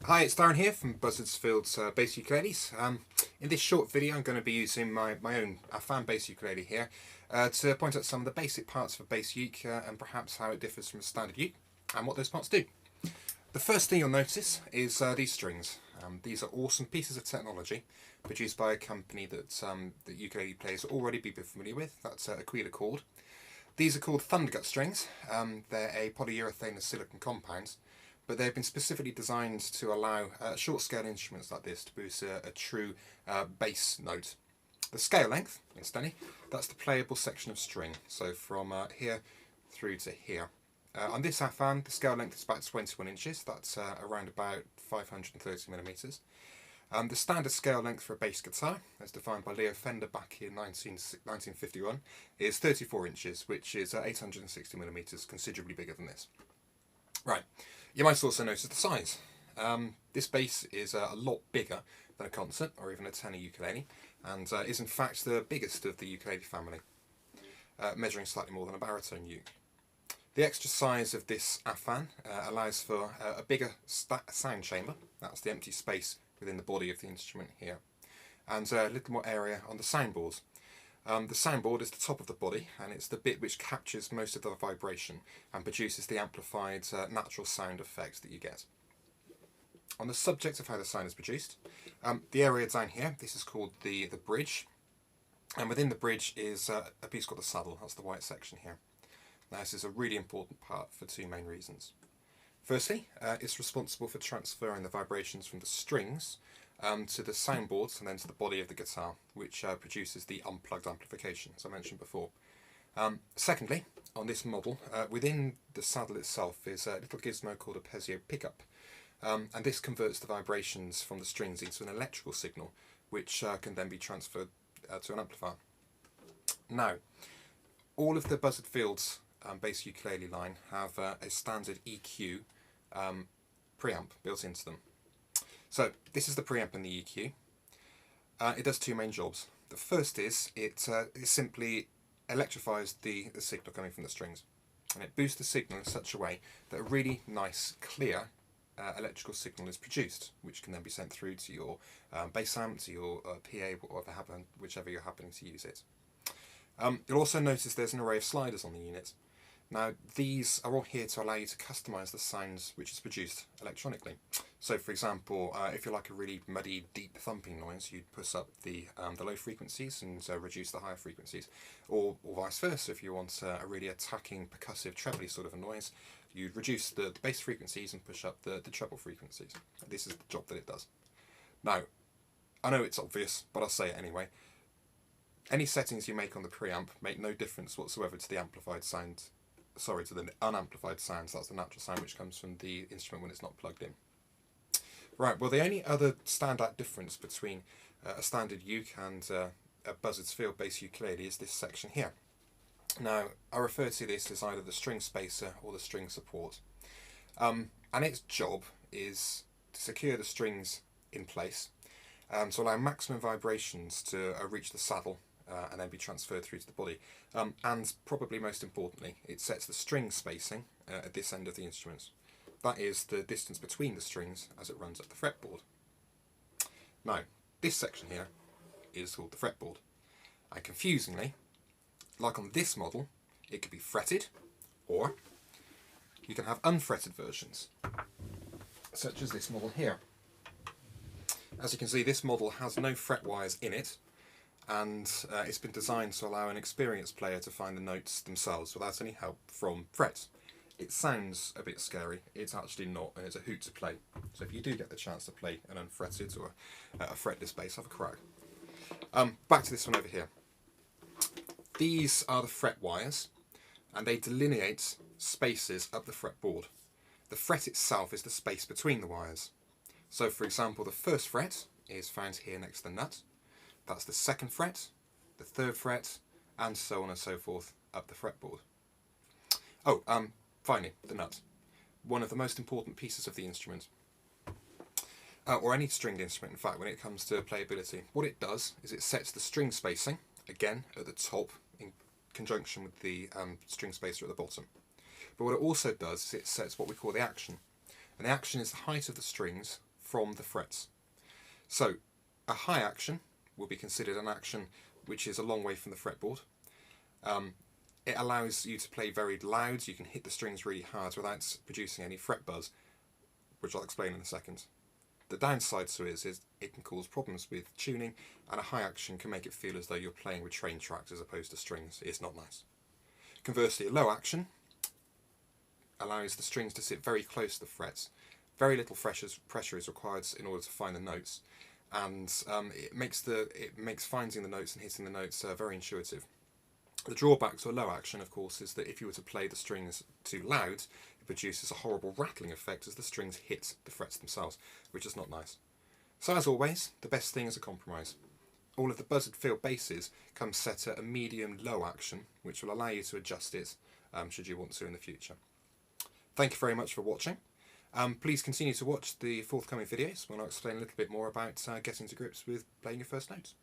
Hi, it's Darren here from Buzzards Field's bass ukuleles. In this short video I'm going to be using my own fan bass ukulele here to point out some of the basic parts of a bass uke and perhaps how it differs from a standard uke and what those parts do. The first thing you'll notice is these strings. These are awesome pieces of technology produced by a company that ukulele players will already be familiar with. That's Ukulele. These are called Thundergut strings. They're a polyurethane and silicon compound, but they've been specifically designed to allow short-scale instruments like this to produce a true bass note. The scale length, incidentally, that's the playable section of string, so from here through to here. On this fan, the scale length is about 21 inches, that's around about 530 millimeters. The standard scale length for a bass guitar, as defined by Leo Fender back in 1951, is 34 inches, which is 860 millimeters, considerably bigger than this. Right, you might also notice the size. This bass is a lot bigger than a concert or even a tenor ukulele, and is in fact the biggest of the ukulele family, measuring slightly more than a baritone uke. The extra size of this fan allows for a bigger sound chamber, that's the empty space within the body of the instrument here, and a little more area on the soundboard. The soundboard is the top of the body, and it's the bit which captures most of the vibration and produces the amplified natural sound effect that you get. On the subject of how the sound is produced, the area down here, this is called the bridge, and within the bridge is a piece called the saddle, that's the white section here. Now this is a really important part for two main reasons. Firstly, it's responsible for transferring the vibrations from the strings to the soundboards and then to the body of the guitar, which produces the unplugged amplification, as I mentioned before. Secondly, on this model, within the saddle itself is a little gizmo called a piezo pickup, and this converts the vibrations from the strings into an electrical signal, which can then be transferred to an amplifier. Now, all of the Buzzard Field's bass ukulele line have a standard EQ preamp built into them. So this is the preamp and the EQ. It does two main jobs. The first is it simply electrifies the signal coming from the strings, and it boosts the signal in such a way that a really nice, clear electrical signal is produced, which can then be sent through to your bass amp, to your PA, whichever you're happening to use it. You'll also notice there's an array of sliders on the unit. Now, these are all here to allow you to customise the sounds which is produced electronically. So, for example, if you like a really muddy, deep thumping noise, you'd push up the low frequencies and reduce the higher frequencies. Or vice versa, if you want a really attacking, percussive, trebly sort of a noise, you'd reduce the bass frequencies and push up the treble frequencies. This is the job that it does. Now, I know it's obvious, but I'll say it anyway. Any settings you make on the preamp make no difference whatsoever to the amplified sound. Sorry, to the unamplified sounds. That's the natural sound which comes from the instrument when it's not plugged in. Right, well, the only other standout difference between a standard uke and a Buzzards Field bass ukulele is this section here. Now, I refer to this as either the string spacer or the string support. And its job is to secure the strings in place, to allow maximum vibrations to reach the saddle and then be transferred through to the body. And probably most importantly, it sets the string spacing at this end of the instruments. That is the distance between the strings as it runs up the fretboard. Now, this section here is called the fretboard. And confusingly, like on this model, it could be fretted, or you can have unfretted versions, such as this model here. As you can see, this model has no fret wires in it, and it's been designed to allow an experienced player to find the notes themselves without any help from frets. It sounds a bit scary, it's actually not, and it's a hoot to play. So if you do get the chance to play an unfretted or a fretless bass, have a crack. Back to this one over here. These are the fret wires, and they delineate spaces up the fretboard. The fret itself is the space between the wires. So for example, the first fret is found here next to the nut. That's the second fret, the third fret, and so on and so forth up the fretboard. Oh, finally, the nut. One of the most important pieces of the instrument. Or any stringed instrument, in fact, when it comes to playability. What it does is it sets the string spacing, again, at the top, in conjunction with the string spacer at the bottom. But what it also does is it sets what we call the action. And the action is the height of the strings from the frets. So a high action will be considered an action which is a long way from the fretboard. It allows you to play very loud, you can hit the strings really hard without producing any fret buzz, which I'll explain in a second. The downside to it is it can cause problems with tuning, and a high action can make it feel as though you're playing with train tracks as opposed to strings. It's not nice. Conversely, a low action allows the strings to sit very close to the frets. Very little pressure is required in order to find the notes, and it makes finding the notes and hitting the notes very intuitive. The drawback to a low action, of course, is that if you were to play the strings too loud, it produces a horrible rattling effect as the strings hit the frets themselves, which is not nice. So as always, the best thing is a compromise. All of the buzzard field basses come set at a medium-low action, which will allow you to adjust it should you want to in the future. Thank you very much for watching. Please continue to watch the forthcoming videos when I'll explain a little bit more about getting to grips with playing your first notes.